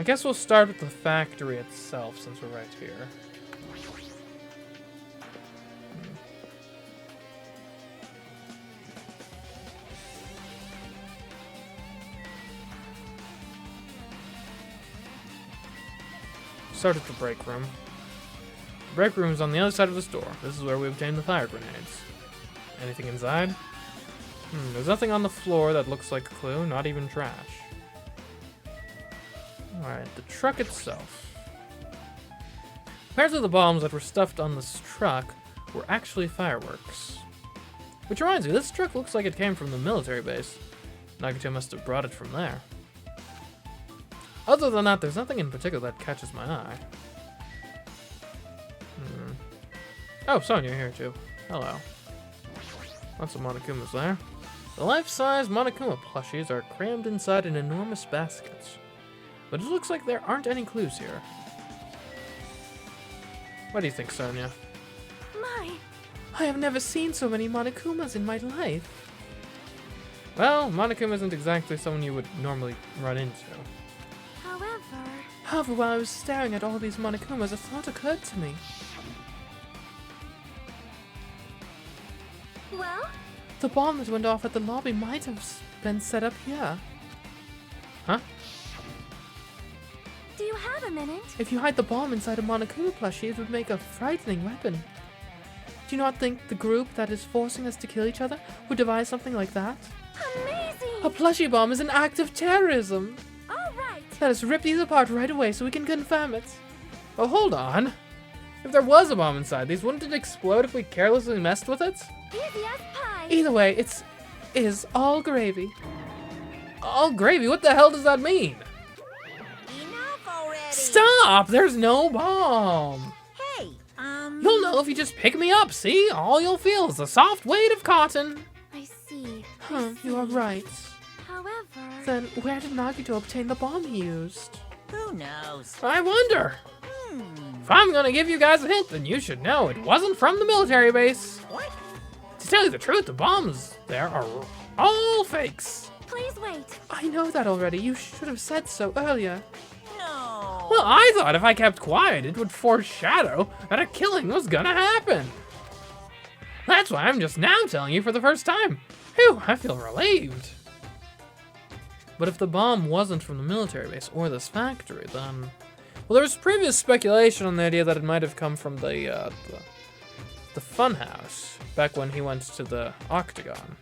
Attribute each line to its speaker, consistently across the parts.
Speaker 1: I guess we'll start with the factory itself since we're right here. Start at the break room. The break room is on the other side of the store. This is where we obtain the fire grenades. Anything inside? There's nothing on the floor that looks like a clue, not even trash. Alright, the truck itself. Apparently the bombs that were stuffed on this truck were actually fireworks. Which reminds me, this truck looks like it came from the military base. Nagito must have brought it from there. Other than that, there's nothing in particular that catches my eye. Oh, Sonia here too. Hello. Lots of Monokumas there. The life-size Monokuma plushies are crammed inside an enormous basket. But it looks like there aren't any clues here. What do you think, Sonia?
Speaker 2: My!
Speaker 3: I have never seen so many Monokumas in my life.
Speaker 1: Well, Monokuma isn't exactly someone you would normally run into.
Speaker 3: However, while I was staring at all these Monokumas, a thought occurred to me.
Speaker 2: Well?
Speaker 3: The bomb that went off at the lobby might have been set up here.
Speaker 1: Huh?
Speaker 2: Do you have a minute?
Speaker 3: If you hide the bomb inside a Monokuma plushie, it would make a frightening weapon. Do you not think the group that is forcing us to kill each other would devise something like that?
Speaker 2: Amazing!
Speaker 3: A plushie bomb is an act of terrorism.
Speaker 2: All right.
Speaker 3: Let us rip these apart right away so we can confirm it.
Speaker 1: Oh, hold on. If there was a bomb inside these, wouldn't it explode if we carelessly messed with it?
Speaker 2: Easy as pie.
Speaker 3: Either way, it is all gravy.
Speaker 1: All gravy? What the hell does that mean?
Speaker 2: Enough already.
Speaker 1: Stop! There's no bomb.
Speaker 2: Hey,
Speaker 1: You'll know if you just pick me up, see? All you'll feel is the soft weight of cotton.
Speaker 2: I see.
Speaker 3: You are right.
Speaker 2: However...
Speaker 3: Then where did Nagito obtain the bomb he used?
Speaker 2: Who knows?
Speaker 1: I wonder. If I'm gonna give you guys a hint, then you should know it wasn't from the military base.
Speaker 2: What?
Speaker 1: To tell you the truth, the bombs there are all fakes.
Speaker 2: Please wait.
Speaker 3: I know that already. You should have said so earlier.
Speaker 2: No.
Speaker 1: Well, I thought if I kept quiet, it would foreshadow that a killing was gonna happen. That's why I'm just now telling you for the first time. Phew, I feel relieved. But if the bomb wasn't from the military base or this factory, then... Well, there was previous speculation on the idea that it might have come from the funhouse, back when he went to the Octagon.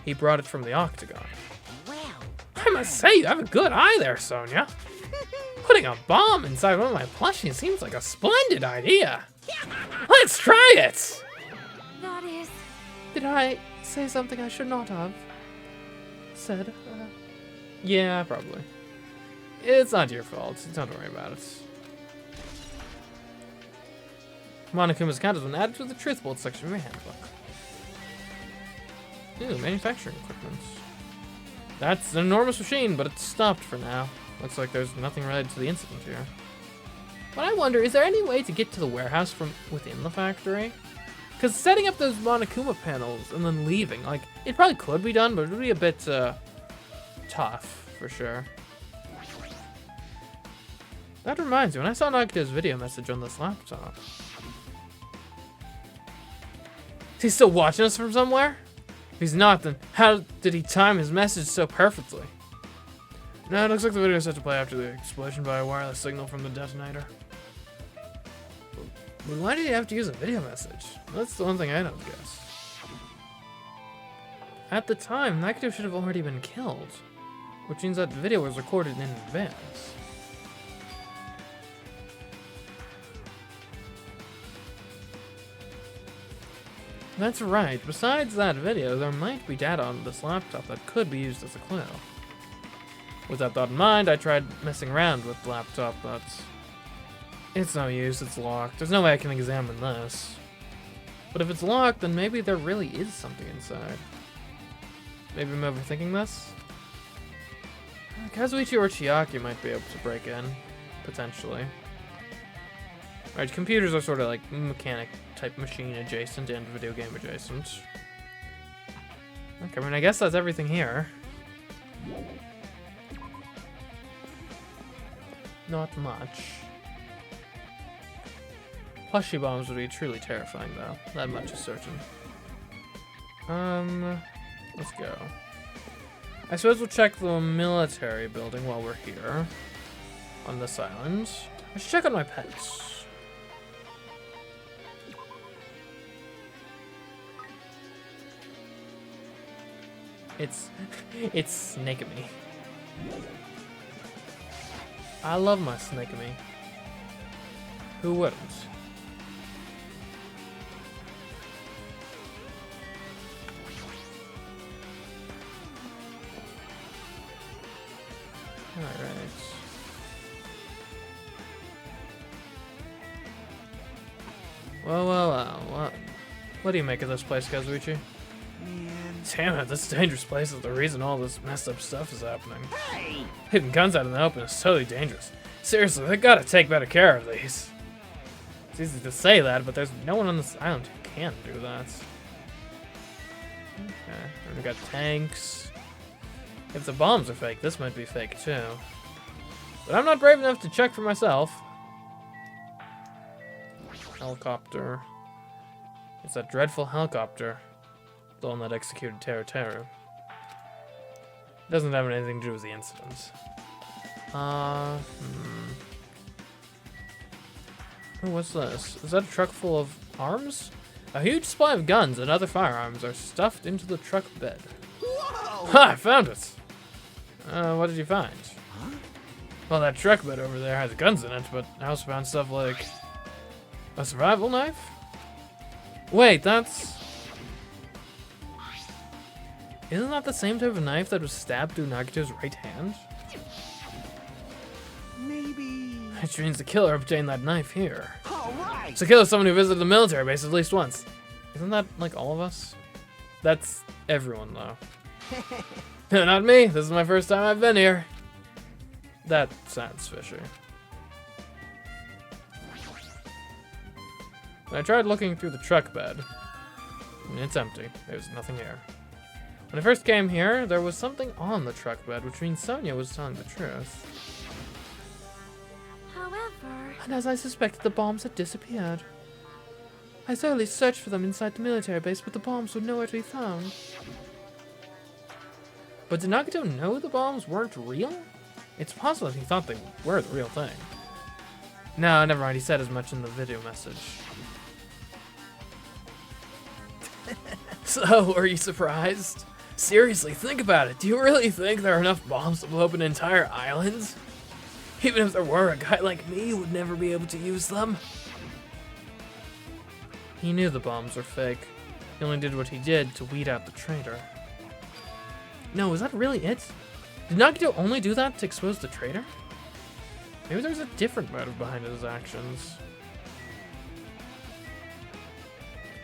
Speaker 1: He brought it from the Octagon.
Speaker 2: Well,
Speaker 1: I must say, you have a good eye there, Sonia. Putting a bomb inside one of my plushies seems like a splendid idea. Let's try it!
Speaker 2: that is...
Speaker 3: Did I say something I should not have said?
Speaker 1: Yeah, probably. It's not your fault. Don't worry about it. Monokuma's account has been added to the Truth Bolt section of your handbook. Ooh, manufacturing equipment. That's an enormous machine, but it's stopped for now. Looks like there's nothing related to the incident here. But I wonder, is there any way to get to the warehouse from within the factory? Because setting up those Monokuma panels and then leaving, like, it probably could be done, but it would be a bit, tough, for sure. That reminds me, when I saw Nagito's video message on this laptop. Is he still watching us from somewhere? If he's not, then how did he time his message so perfectly? No, it looks like the video is set to play after the explosion by a wireless signal from the detonator. But why did he have to use a video message? That's the one thing I don't guess. At the time, Nagito should have already been killed, which means that the video was recorded in advance. That's right. Besides that video, there might be data on this laptop that could be used as a clue. With that thought in mind, I tried messing around with the laptop, but it's no use, it's locked. There's no way I can examine this. But if it's locked, then maybe there really is something inside. Maybe I'm overthinking this? Kazuichi or Chiaki might be able to break in, potentially. Alright, computers are sort of like mechanic type machine adjacent and video game adjacent. Okay, I mean, I guess that's everything here. Not much. Plushie bombs would be truly terrifying, though. That much is certain. Let's go. I suppose we'll check the military building while we're here. On this island. I should check on my pets. It's Snake-a-me. I love my Snake-a-me. Who wouldn't? Alright. Well. What do you make of this place, Kazuichi? Damn it, this dangerous place is the reason all this messed up stuff is happening.
Speaker 2: Hey!
Speaker 1: Hitting guns out in the open is totally dangerous. Seriously, they gotta take better care of these. It's easy to say that, but there's no one on this island who can do that. Okay, and we got tanks. If the bombs are fake, this might be fake too. But I'm not brave enough to check for myself. Helicopter. It's that dreadful helicopter. The one that executed Teru. Doesn't have anything to do with the incident. Oh, what's this? Is that a truck full of arms? A huge supply of guns and other firearms are stuffed into the truck bed.
Speaker 2: Whoa!
Speaker 1: Ha! I found it! What did you find? Huh? Well, that truck bed over there has guns in it, but I also found stuff like a survival knife? Wait, that's... Isn't that the same type of knife that was stabbed through Nagito's right hand?
Speaker 2: Maybe.
Speaker 1: Which means the killer obtained that knife here.
Speaker 2: All right.
Speaker 1: So kill is someone who visited the military base at least once. Isn't that like all of us? That's everyone though. No, not me. This is my first time I've been here. That sounds fishy. When I tried looking through the truck bed, it's empty. There's nothing here. When I first came here, there was something on the truck bed, which means Sonia was telling the truth.
Speaker 3: However... And as I suspected, the bombs had disappeared. I thoroughly searched for them inside the military base, but the bombs were nowhere to be found.
Speaker 1: But did Nagito know the bombs weren't real? It's possible he thought they were the real thing. No, never mind. He said as much in the video message. So, are you surprised? Seriously, think about it. Do you really think there are enough bombs to blow up an entire island? Even if there were, a guy like me would never be able to use them. He knew the bombs were fake. He only did what he did to weed out the traitor. No, is that really it? Did Nagito only do that to expose the traitor? Maybe there's a different motive behind his actions.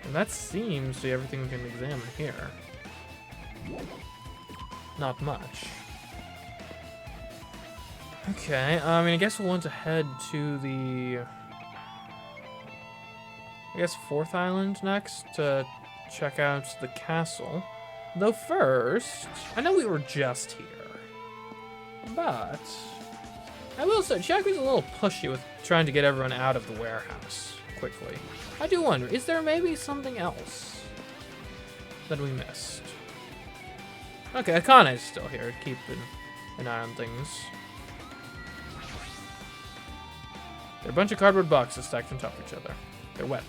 Speaker 1: And that seems to be everything we can examine here. Not much. Okay, I guess we'll want to head to the... fourth island next to check out the castle. Though first, I know we were just here, but I will say, Shaku's a little pushy with trying to get everyone out of the warehouse quickly. I do wonder, is there maybe something else that we missed? Okay, Akane's still here, keeping an eye on things. They're a bunch of cardboard boxes stacked on top of each other. They're wet.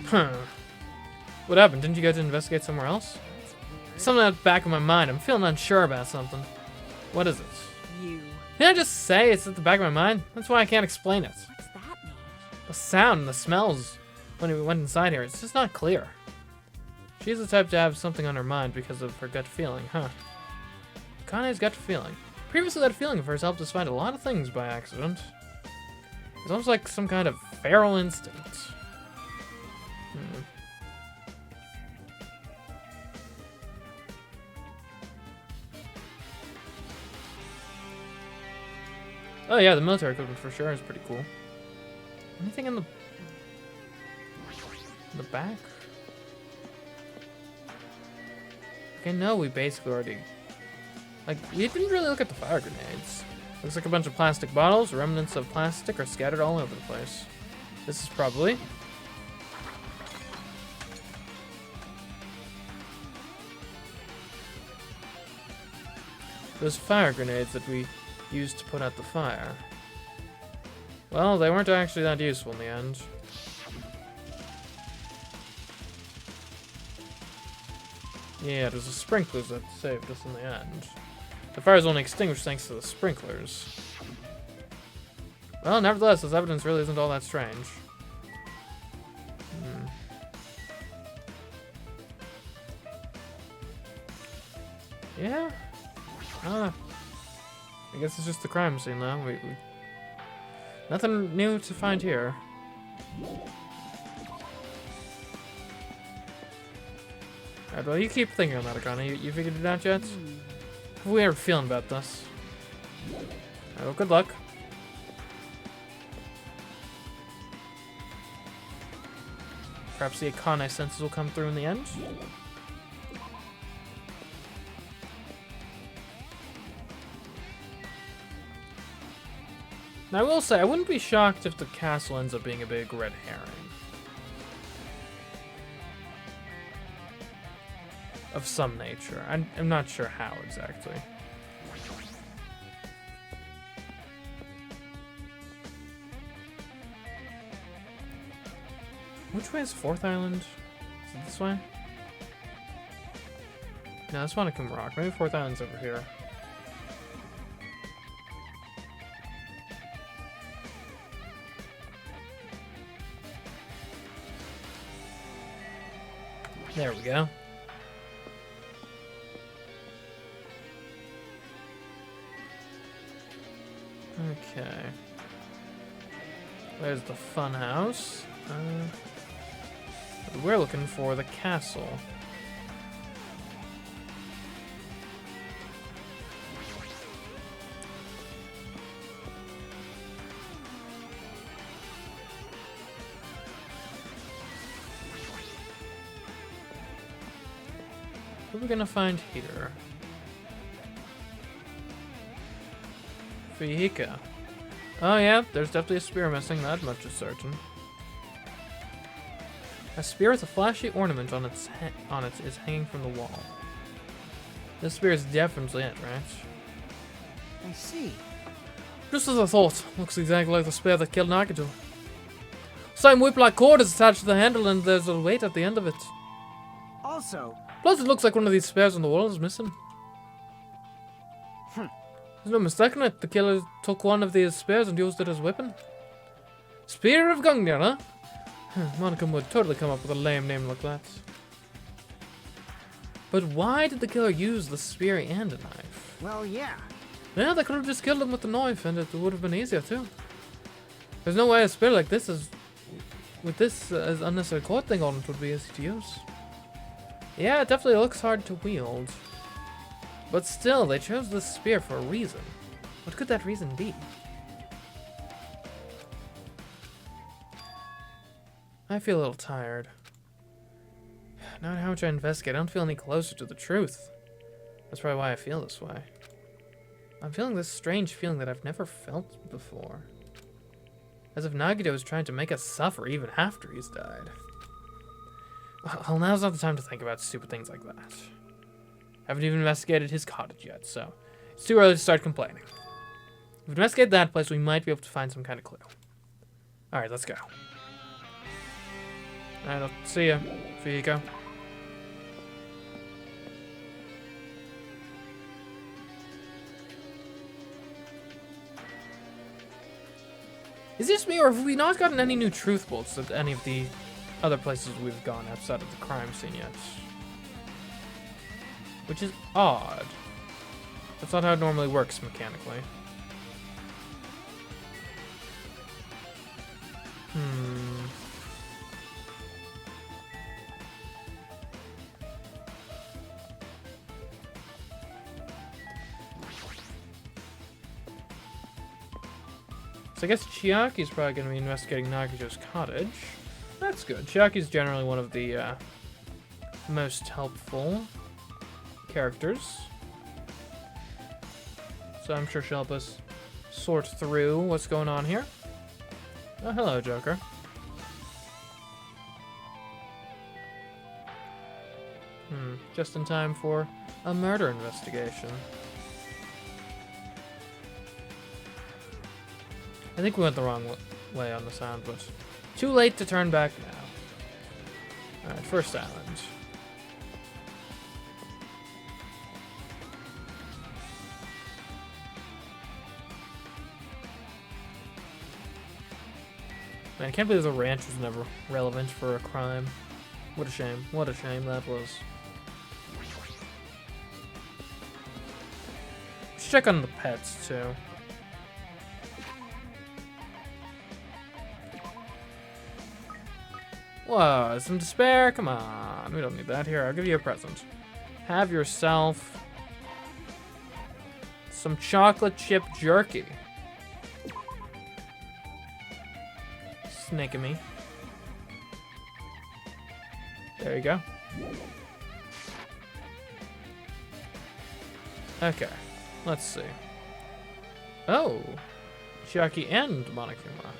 Speaker 1: Huh. What happened? Didn't you go to investigate somewhere else? Something at the back of my mind. I'm feeling unsure about something. What is it?
Speaker 2: You.
Speaker 1: Did I just say it's at the back of my mind? That's why I can't explain it.
Speaker 2: What's that mean?
Speaker 1: The sound and the smells when we went inside here, it's just not clear. She's the type to have something on her mind because of her gut feeling, huh? Kane's gut feeling. Previously, that feeling of hers helped us find a lot of things by accident. It's almost like some kind of feral instinct. Oh yeah, the military equipment for sure is pretty cool. Anything in the back? Okay, no, we basically already Like, we didn't really look at the fire grenades. Looks like a bunch of plastic bottles. Remnants of plastic are scattered all over the place. This is probably... those fire grenades that we used to put out the fire. Well, they weren't actually that useful in the end. Yeah, there's the sprinklers that saved us in the end. The fire's only extinguished thanks to the sprinklers. Well, nevertheless, this evidence really isn't all that strange. Yeah? I don't know. I guess it's just the crime scene now. Nothing new to find here. Alright, well, you keep thinking on that, Akane. You figured it out yet? How are we ever feeling about this? Alright, well, good luck. Perhaps the Akane senses will come through in the end? Now, I will say, I wouldn't be shocked if the castle ends up being a big red herring. Of some nature. I'm not sure how exactly. Which way is 4th Island? Is it this way? No, that's Monokuma Rock. Maybe 4th Island's over here. There we go. Okay. There's the fun house. We're looking for the castle. What are we gonna find here? Fihika. Oh yeah, there's definitely a spear missing, that much is certain. A spear with a flashy ornament on its is hanging from the wall. This spear is definitely it, right?
Speaker 2: I see.
Speaker 3: Just as I thought. Looks exactly like the spear that killed Nagito. Same whip-like cord is attached to the handle and there's a weight at the end of it.
Speaker 2: Also,
Speaker 3: Plus, it looks like one of these spears on the wall is missing. There's no mistaking it. The killer took one of these spears and used it as a weapon. Spear of Gungnir, huh? Monokuma would totally come up with a lame name like that. But why did the killer use the spear and a knife?
Speaker 2: well, yeah.
Speaker 3: Yeah, they could have just killed him with the knife and it would have been easier too. There's no way a spear like this is... with this as unnecessary cord thing on it would be easy to use. Yeah, it definitely looks hard to wield. But still, they chose this spear for a reason. What could that reason be? I feel a little tired. No matter how much I investigate, I don't feel any closer to the truth. That's probably why I feel this way. I'm feeling this strange feeling that I've never felt before. As if Nagito is trying to make us suffer even after he's died. Well, now's not the time to think about stupid things like that. Haven't even investigated his cottage yet, so it's too early to start complaining. If we investigate that place, we might be able to find some kind of clue. Alright, let's go. Alright, I'll see ya, Fihiko. Is this me, or have we not gotten any new truth bolts at any of the other places we've gone outside of the crime scene yet? Which is odd. That's not how it normally works mechanically. So I guess Chiaki's probably going to be investigating Nagito's cottage. That's good. Chiaki's generally one of the most helpful characters.
Speaker 1: so I'm sure she'll help us sort through what's going on here. Oh, hello, Joker. Just in time for a murder investigation. I think we went the wrong way on the sound, but too late to turn back now. Alright, first island. Man, I can't believe the ranch was never relevant for a crime. What a shame. What a shame that was. We should check on the pets, too. Whoa, some despair? Come on. We don't need that. Here, I'll give you a present. Have yourself some chocolate chip jerky. Snake of me. There you go. Okay, let's see. Oh, Chiaki and Monokuma.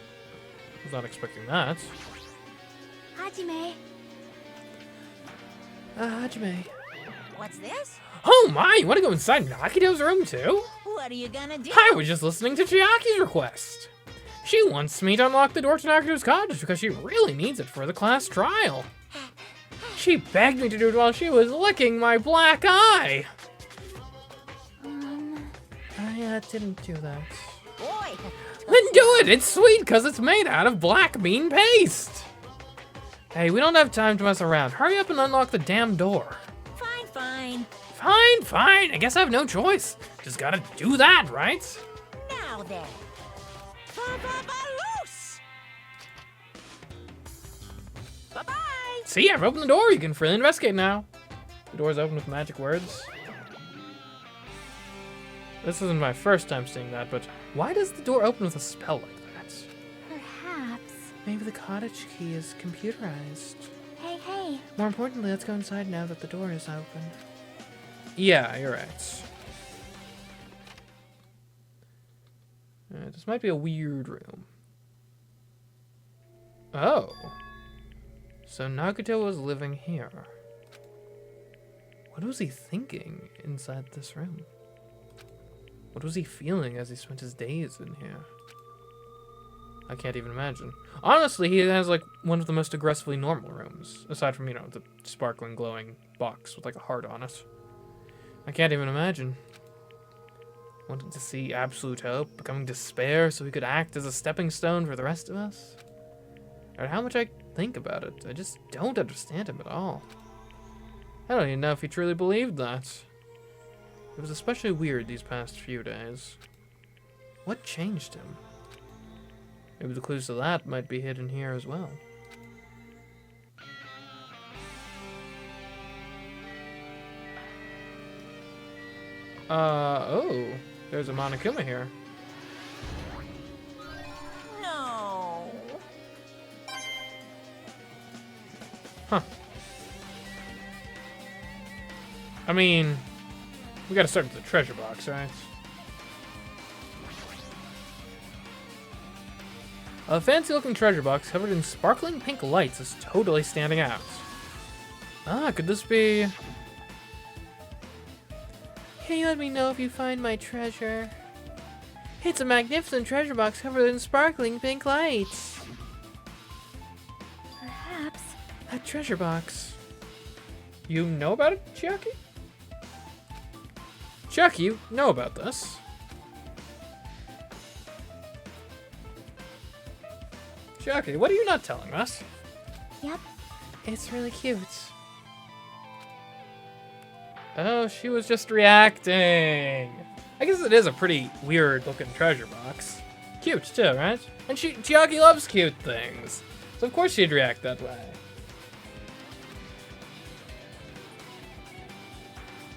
Speaker 1: Was not expecting that.
Speaker 4: Hajime.
Speaker 1: Hajime.
Speaker 4: What's this?
Speaker 1: Oh my, you want to go inside Nakito's room too?
Speaker 4: What are you gonna do?
Speaker 1: I was just listening to Chiaki's request. She wants me to unlock the door to Nakito's cottage because she really needs it for the class trial. She begged me to do it while she was licking my black eye. I didn't do that.
Speaker 4: Boy.
Speaker 1: Then do it! It's sweet because it's made out of black bean paste. Hey, we don't have time to mess around. Hurry up and unlock the damn door.
Speaker 4: Fine, fine.
Speaker 1: Fine, fine. I guess I have no choice. Just gotta do that, right?
Speaker 4: Now then. Ba-ba-ba-loose! Bye-bye!
Speaker 1: See, I've opened the door. You can freely investigate now. The door's open with magic words. This isn't my first time seeing that, but why does the door open with a spell like that?
Speaker 4: Perhaps.
Speaker 3: Maybe the cottage key is computerized.
Speaker 4: Hey, hey.
Speaker 3: More importantly, let's go inside now that the door is open.
Speaker 1: Yeah, you're right. Alright, this might be a weird room. Oh. So Nagito was living here. What was he thinking inside this room? What was he feeling as he spent his days in here? I can't even imagine. Honestly, he has like one of the most aggressively normal rooms. Aside from, you know, the sparkling, glowing box with like a heart on it. I can't even imagine. Wanting to see absolute hope, becoming despair so he could act as a stepping stone for the rest of us. Or how much I think about it, I just don't understand him at all. I don't even know if he truly believed that. It was especially weird these past few days. What changed him? Maybe the clues to that might be hidden here as well. Oh, there's a Monokuma here.
Speaker 4: No.
Speaker 1: Huh. I mean, we gotta start with the treasure box, right? A fancy-looking treasure box covered in sparkling pink lights is totally standing out. Ah, could this be...
Speaker 3: Can you let me know if you find my treasure? It's a magnificent treasure box covered in sparkling pink lights.
Speaker 4: Perhaps.
Speaker 3: A treasure box.
Speaker 1: You know about it, Chiaki? Chiaki, you know about this. Chiaki, what are you not telling us?
Speaker 4: Yep.
Speaker 3: It's really cute.
Speaker 1: Oh, she was just reacting. I guess it is a pretty weird looking treasure box. Cute too, right? And Chiaki loves cute things. So of course she'd react that way.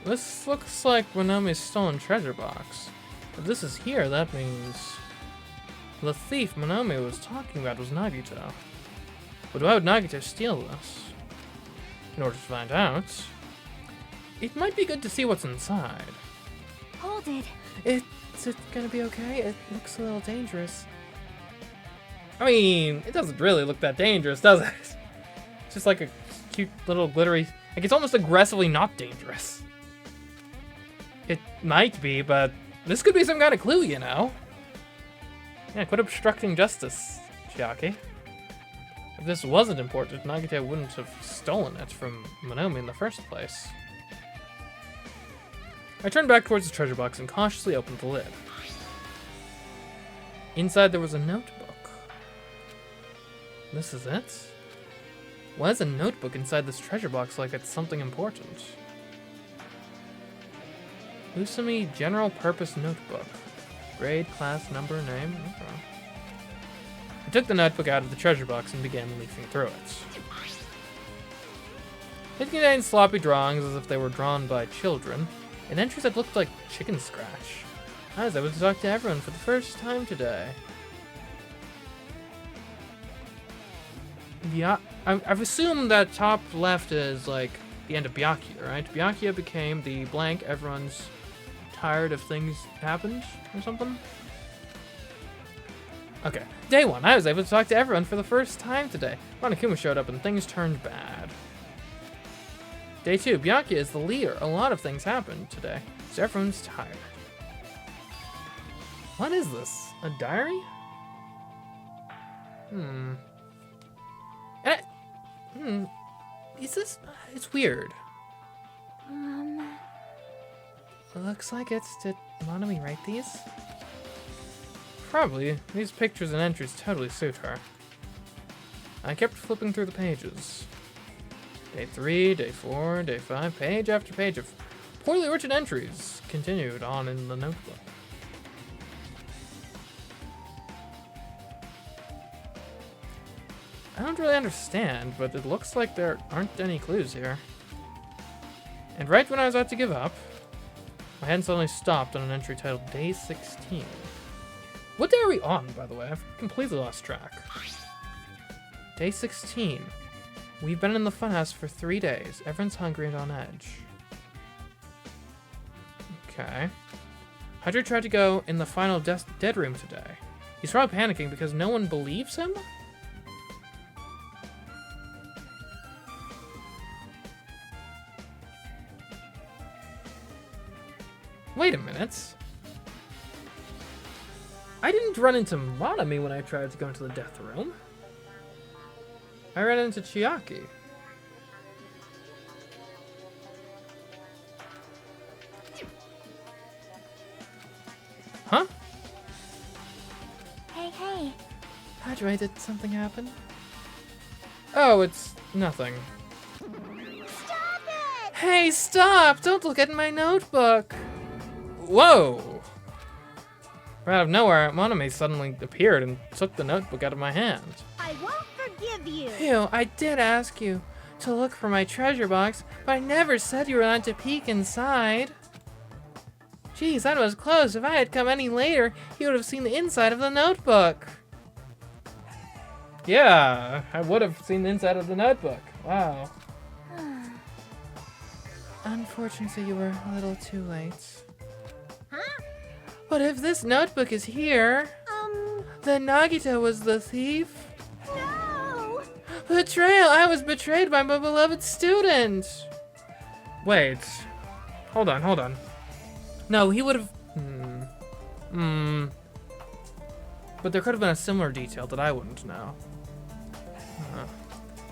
Speaker 1: This looks like Monomi's stolen treasure box. If this is here, that means the thief Monomi was talking about was Nagito. But why would Nagito steal this? In order to find out, it might be good to see what's inside.
Speaker 4: Hold it.
Speaker 3: It's Is it gonna be okay? It looks a little dangerous. I mean, it doesn't really look that dangerous, does it? It's just like a cute little glittery... Like, it's almost aggressively not dangerous. It might be, but this could be some kind of clue, you know? Yeah, quit obstructing justice, Chiaki. If this wasn't important, Nagito wouldn't have stolen it from Monomi in the first place. I turned back towards the treasure box and cautiously opened the lid. Inside there was a notebook. This is it? Why is a notebook inside this treasure box like it's something important? Usumi General Purpose Notebook. Grade, class, number, name. Okay. I took the notebook out of the treasure box and began leafing through it. It contained sloppy drawings as if they were drawn by children, and entries that looked like chicken scratch. I was able to talk to everyone for the first time today. Yeah, I've assumed that top left is like the end of Byakuya, right? Byakuya became the blank, everyone's tired of things happened or something? Okay, day 1, I was able to talk to everyone for the first time today. Monokuma showed up and things turned bad. Day 2, Byakuya is the leader. A lot of things happened today, so everyone's tired. What is this? A diary? Is this... It's weird. Looks like it's... Did Monomi write these? Probably. These pictures and entries totally suit her. I kept flipping through the pages. Day 3, day 4, day 5, page after page of poorly written entries continued on in the notebook. I don't really understand, but it looks like there aren't any clues here. And right when I was about to give up, my hand suddenly stopped on an entry titled Day 16. What day are we on, by the way? I've completely lost track. Day 16. We've been in the funhouse for 3 days. Everyone's hungry and on edge. Okay. Hydra tried to go in the final dead room today. He's probably panicking because no one believes him? Wait a minute. I didn't run into Monomi when I tried to go into the death room. I ran into Chiaki. Huh?
Speaker 4: Hey.
Speaker 3: Hydra, did something happen? Oh, it's nothing.
Speaker 4: Stop it!
Speaker 3: Hey, stop! Don't look at my notebook! Whoa! Out of nowhere, Monomi suddenly appeared and took the notebook out of my hand.
Speaker 4: I won't forgive you.
Speaker 3: Ew, I did ask you to look for my treasure box, but I never said you were allowed to peek inside. Geez, that was close. If I had come any later, you would have seen the inside of the notebook. Yeah, I would have seen the inside of the notebook. Wow. Unfortunately, you were a little too late.
Speaker 4: Huh?
Speaker 3: But if this notebook is here, then Nagito was the thief.
Speaker 4: No!
Speaker 3: Betrayal! I was betrayed by my beloved student! Wait. Hold on. No, he would have... But there could have been a similar detail that I wouldn't know.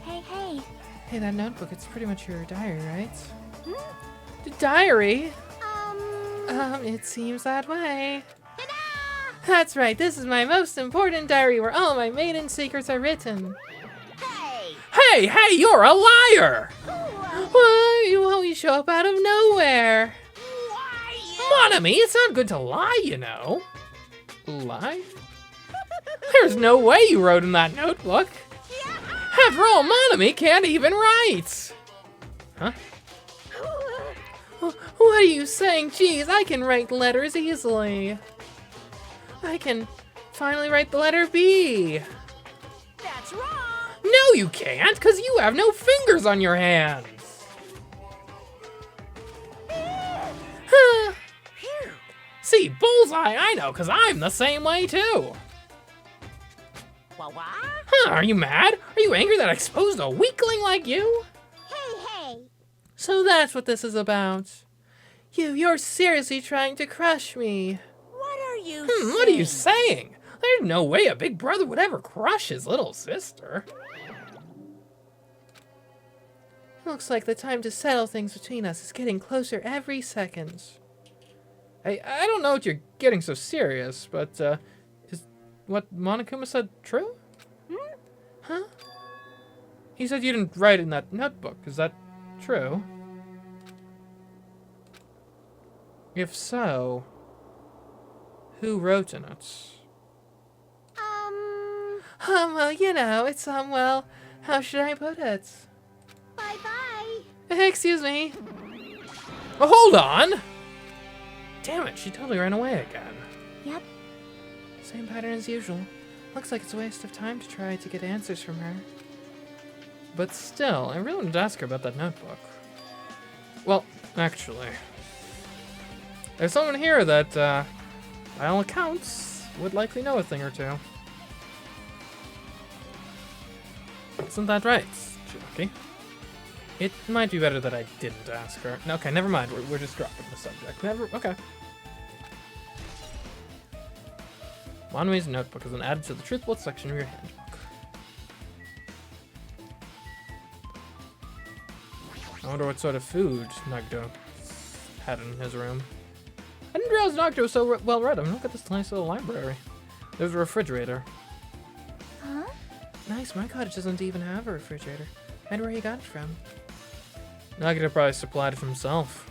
Speaker 4: Hey.
Speaker 3: Hey, that notebook, it's pretty much your diary, right? The diary? It seems that way.
Speaker 4: Ta-da!
Speaker 3: That's right, this is my most important diary where all my maiden secrets are written.
Speaker 4: Hey!
Speaker 3: Hey, you're a liar!
Speaker 4: Why?
Speaker 3: Well, you show up out of nowhere. Monomi, it's not good to lie, you know. Lie? There's no way you wrote in that notebook. After all, Monomi can't even write. Huh? What are you saying? Geez, I can write letters easily. I can finally write the letter B.
Speaker 4: That's wrong!
Speaker 3: No, you can't, because you have no fingers on your hands.
Speaker 1: See, bullseye, I know, because I'm the same way too.
Speaker 4: What?
Speaker 1: Huh, are you mad? Are you angry that I exposed a weakling like you?
Speaker 4: Hey.
Speaker 1: So that's what this is about. You're seriously trying to crush me.
Speaker 4: What are you
Speaker 1: What are you saying? There's no way a big brother would ever crush his little sister. Looks like the time to settle things between us is getting closer every second. I don't know what you're getting so serious, but is what Monokuma said true? Huh? He said you didn't write in that notebook. Is that true? If so, who wrote in it? Well, you know, it's, well, how should I put it?
Speaker 4: Bye-bye.
Speaker 1: Excuse me. Oh, hold on! Damn it, she totally ran away again.
Speaker 4: Yep.
Speaker 3: Same pattern as usual. Looks like it's a waste of time to try to get answers from her.
Speaker 1: But still, I really wanted to ask her about that notebook. Well, actually, there's someone here that, by all accounts, would likely know a thing or two. Isn't that right, Chiaki? It might be better that I didn't ask her. No, okay, never mind. We're just dropping the subject. Okay. Monome's notebook is an added to the truthful section of your handbook. I wonder what sort of food Nagito had in his room. I didn't realize Nagito was so well read. I mean, look at this nice little library. There's a refrigerator.
Speaker 4: Huh?
Speaker 3: Nice, my cottage doesn't even have a refrigerator. I wonder where he got it from.
Speaker 1: Nagito probably supplied it himself.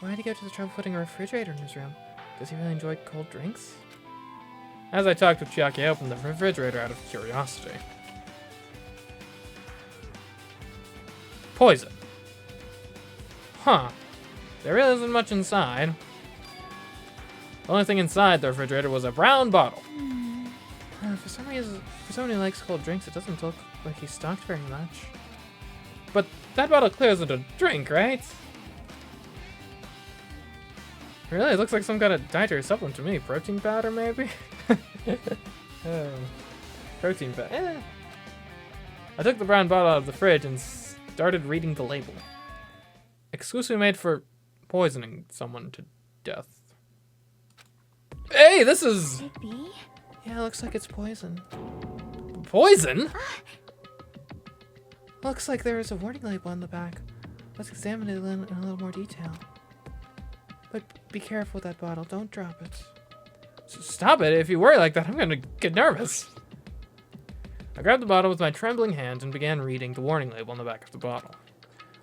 Speaker 3: Why'd he go to the trouble of putting a refrigerator in his room? Does he really enjoy cold drinks?
Speaker 1: As I talked with Chiaki, I opened the refrigerator out of curiosity. Poison. Huh. There really isn't much inside. The only thing inside the refrigerator was a brown bottle.
Speaker 3: For some reason, for someone who likes cold drinks, it doesn't look like he's stocked very much.
Speaker 1: But that bottle clearly isn't a drink, right? Really, it looks like some kind of dietary supplement to me. Protein powder, maybe? Protein powder. I took the brown bottle out of the fridge and started reading the label. Exclusively made for poisoning someone to death. Hey, this is...
Speaker 4: Could be.
Speaker 3: Yeah, looks like it's poison.
Speaker 1: poison?
Speaker 3: Looks like there is a warning label on the back. Let's examine it in a little more detail. But be careful with that bottle. Don't drop it.
Speaker 1: Stop it. If you worry like that, I'm going to get nervous. I grabbed the bottle with my trembling hand and began reading the warning label on the back of the bottle.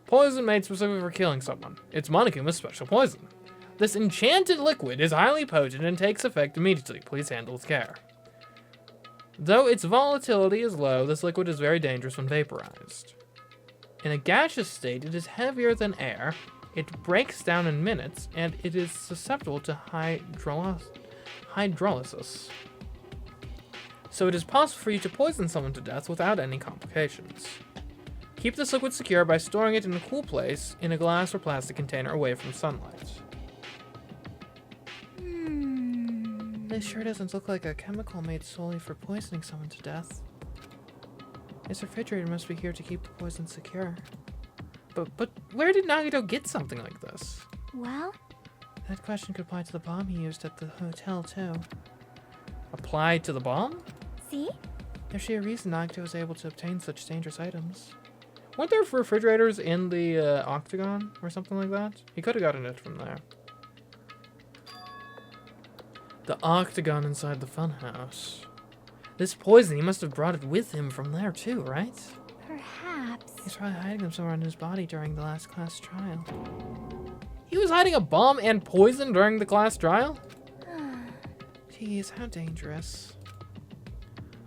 Speaker 1: Poison made specifically for killing someone. It's Monokuma's special poison. This enchanted liquid is highly potent and takes effect immediately. Please handle with care. Though its volatility is low, this liquid is very dangerous when vaporized. In a gaseous state, it is heavier than air, it breaks down in minutes, and it is susceptible to hydrolysis. So it is possible for you to poison someone to death without any complications. Keep this liquid secure by storing it in a cool place in a glass or plastic container away from sunlight.
Speaker 3: This sure doesn't look like a chemical made solely for poisoning someone to death. This refrigerator must be here to keep the poison secure.
Speaker 1: But where did Nagito get something like this?
Speaker 4: Well,
Speaker 3: That question could apply to the bomb he used at the hotel, too.
Speaker 1: Applied to the bomb?
Speaker 4: see?
Speaker 3: There's sheer reason Nagito was able to obtain such dangerous items.
Speaker 1: Weren't there refrigerators in the Octagon or something like that? He could have gotten it from there. The Octagon inside the funhouse. This poison, he must have brought it with him from there too, right?
Speaker 4: Perhaps.
Speaker 3: He's probably hiding them somewhere in his body during the last class trial.
Speaker 1: He was hiding a bomb and poison during the class trial?
Speaker 3: Jeez, how dangerous.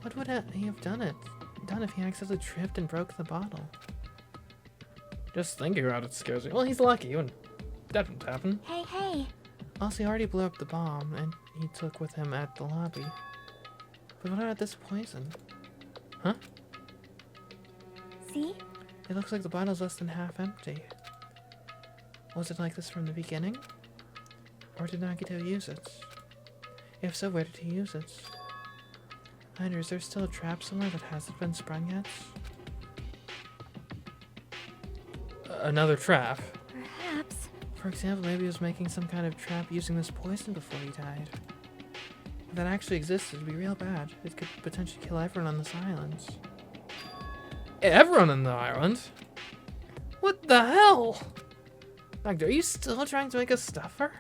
Speaker 3: What would he have done if he accidentally tripped and broke the bottle?
Speaker 1: Just thinking about it scares me. Well, he's lucky. That wouldn't happen.
Speaker 4: Hey.
Speaker 3: Also, he already blew up the bomb, and he took with him at the lobby. But what about this poison?
Speaker 1: Huh?
Speaker 4: See?
Speaker 3: It looks like the bottle's less than half empty. Was it like this from the beginning? Or did Nagito use it? If so, where did he use it? I wonder, is there still a trap somewhere that hasn't been sprung yet?
Speaker 1: Another trap.
Speaker 4: Perhaps.
Speaker 3: For example, maybe he was making some kind of trap using this poison before he died. If that actually existed, it'd be real bad. It could potentially kill everyone on this island.
Speaker 1: Everyone on the island? What the hell? Nagito, are you still trying to make us suffer?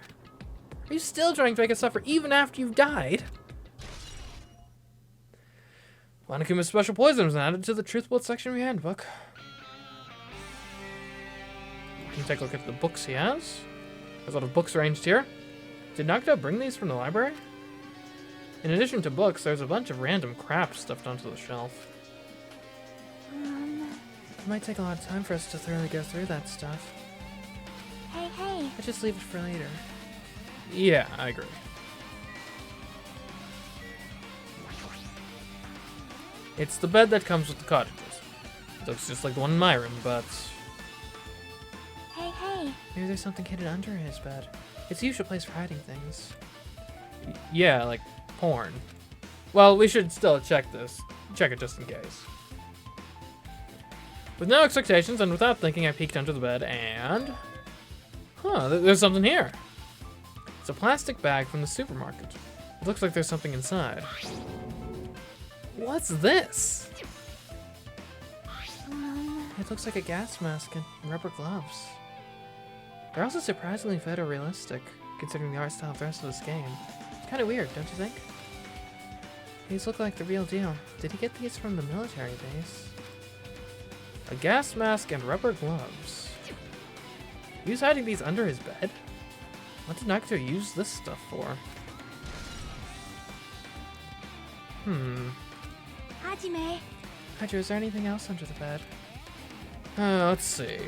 Speaker 1: Are you still trying to make us suffer even after you've died? Monokuma's special poison was added to the Truth Bolt section of your handbook. You can take a look at the books he has. There's a lot of books arranged here. Did Nagito bring these from the library? In addition to books, there's a bunch of random crap stuffed onto the shelf.
Speaker 3: It might take a lot of time for us to thoroughly go through that stuff.
Speaker 4: Hey.
Speaker 3: I'll just leave it for later.
Speaker 1: Yeah, I agree. It's the bed that comes with the cottages. It looks just like the one in my room, but...
Speaker 4: Hey.
Speaker 3: Maybe there's something hidden under his bed. It's the usual place for hiding things.
Speaker 1: yeah, like porn. Well, we should still check this. Check it just in case. With no expectations and without thinking, I peeked under the bed and... Huh, there's something here. It's a plastic bag from the supermarket. It looks like there's something inside. What's this?
Speaker 3: It looks like a gas mask and rubber gloves. They're also surprisingly photorealistic, considering the art style of the rest of this game. It's kind of weird, don't you think? These look like the real deal. Did he get these from the military base?
Speaker 1: A gas mask and rubber gloves. He was hiding these under his bed? What did Nagito use this stuff for?
Speaker 4: Hajime.
Speaker 3: Hydra, is there anything else under the bed?
Speaker 1: Let's see.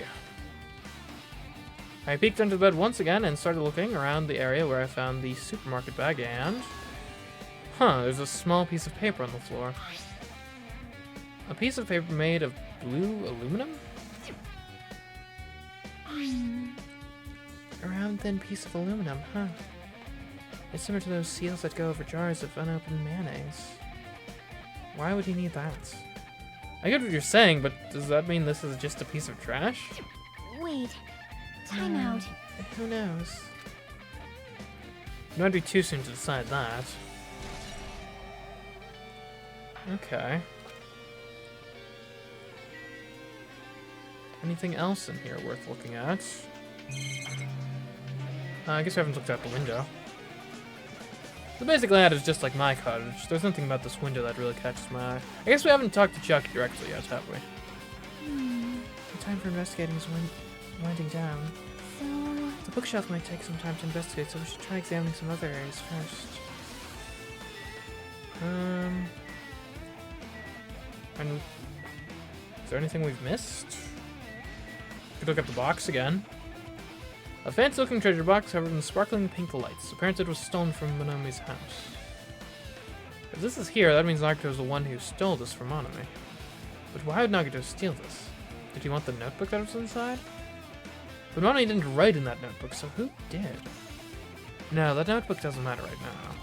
Speaker 1: I peeked under the bed once again and started looking around the area where I found the supermarket bag and... there's a small piece of paper on the floor. A piece of paper made of blue aluminum?
Speaker 3: A round, thin piece of aluminum, huh? It's similar to those seals that go over jars of unopened mayonnaise.
Speaker 1: Why would he need that? I get what you're saying, but does that mean this is just a piece of trash?
Speaker 4: Wait. Time out.
Speaker 3: Who knows?
Speaker 1: It might be too soon to decide that. Okay. Anything else in here worth looking at? I guess we haven't looked out the window. The basic layout is just like my cottage. There's nothing about this window that really catches my eye. I guess we haven't talked to Chuck directly yet, have we?
Speaker 3: The time for investigating is winding down.
Speaker 4: So,
Speaker 3: The bookshelf might take some time to investigate, so we should try examining some other areas first.
Speaker 1: And is there anything we've missed? Could look at the box again. A fancy-looking treasure box covered in sparkling pink lights. Apparently it was stolen from Monomi's house. If this is here, that means Nagito is the one who stole this from Monomi. But why would Nagito steal this? Did he want the notebook that was inside? But Monomi didn't write in that notebook, so who did? No, that notebook doesn't matter right now.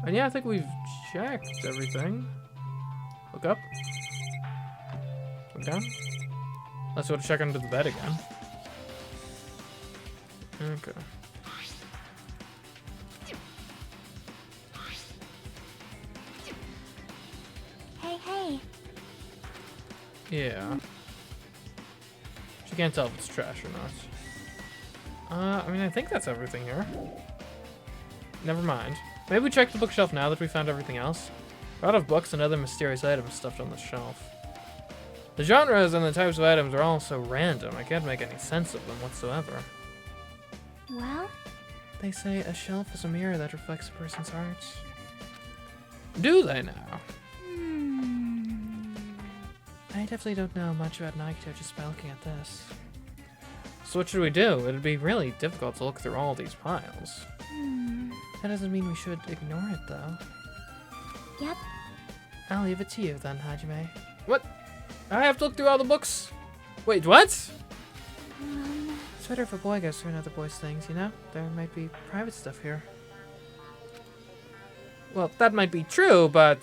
Speaker 1: And yeah, I think we've checked everything. Look up. Look down. Let's go to check under the bed again. Okay.
Speaker 4: hey.
Speaker 1: Yeah. She can't tell if it's trash or not. I mean, I think that's everything here. Never mind. Maybe we check the bookshelf now that we found everything else. A lot of books and other mysterious items stuffed on the shelf. The genres and the types of items are all so random, I can't make any sense of them whatsoever.
Speaker 4: Well,
Speaker 3: They say a shelf is a mirror that reflects a person's heart.
Speaker 1: Do they now?
Speaker 3: I definitely don't know much about Nagito just by looking at this.
Speaker 1: So what should we do? It'd be really difficult to look through all these piles.
Speaker 3: That doesn't mean we should ignore it, though.
Speaker 4: Yep.
Speaker 3: I'll leave it to you then, Hajime.
Speaker 1: What? I have to look through all the books? Wait, what?
Speaker 3: It's better if a boy goes through another boy's things, you know? There might be private stuff here.
Speaker 1: Well, that might be true, but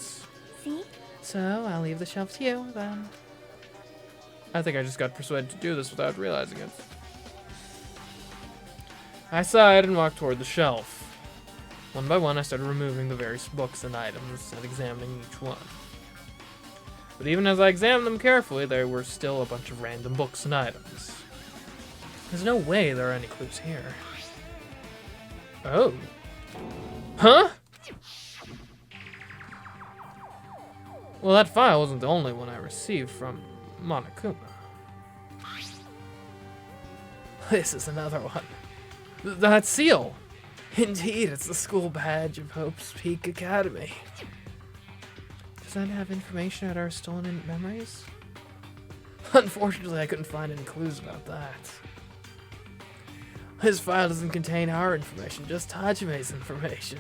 Speaker 4: See?
Speaker 3: So, I'll leave the shelf to you, then.
Speaker 1: I think I just got persuaded to do this without realizing it. I sighed and walked toward the shelf. One by one, I started removing the various books and items and examining each one. But even as I examined them carefully, there were still a bunch of random books and items. There's no way there are any clues here. Oh. Huh? Well, that file wasn't the only one I received from Monokuma. This is another one. That seal!
Speaker 3: Indeed, it's the school badge of Hope's Peak Academy. Does that have information about our stolen memories? Unfortunately, I couldn't find any clues about that. This file doesn't contain our information, just Hajime's information.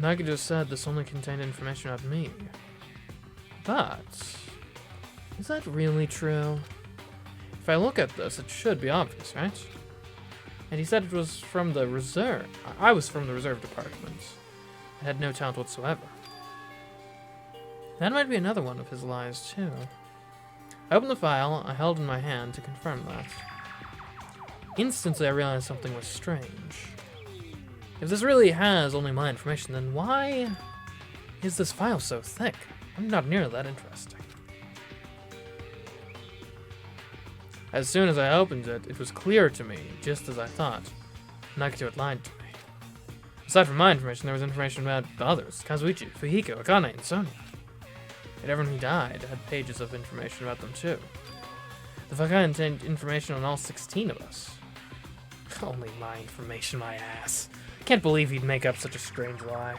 Speaker 1: Nagi just said this only contained information about me. But is that really true? If I look at this, it should be obvious, right? And he said it was from the reserve. I was from the reserve department. I had no talent whatsoever. That might be another one of his lies, too. I opened the file I held in my hand to confirm that. Instantly, I realized something was strange. If this really has only my information, then why is this file so thick? I'm not nearly that interesting. As soon as I opened it, it was clear to me, just as I thought. Nagito had lied to me. Aside from my information, there was information about the others. Kazuichi, Fujiko, Akane, and Sonia. And everyone who died had pages of information about them too. The file contained information on all 16 of us. Only my information, my ass. Can't believe he'd make up such a strange lie.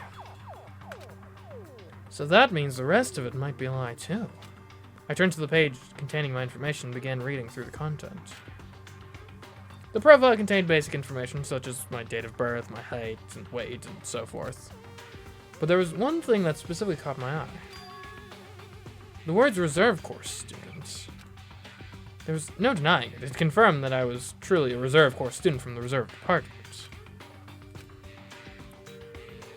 Speaker 1: So that means the rest of it might be a lie too. I turned to the page containing my information and began reading through the content. The profile contained basic information such as my date of birth, my height and weight, and so forth. But there was one thing that specifically caught my eye. The words reserve course students. There was no denying it. It confirmed that I was truly a reserve course student from the reserve department.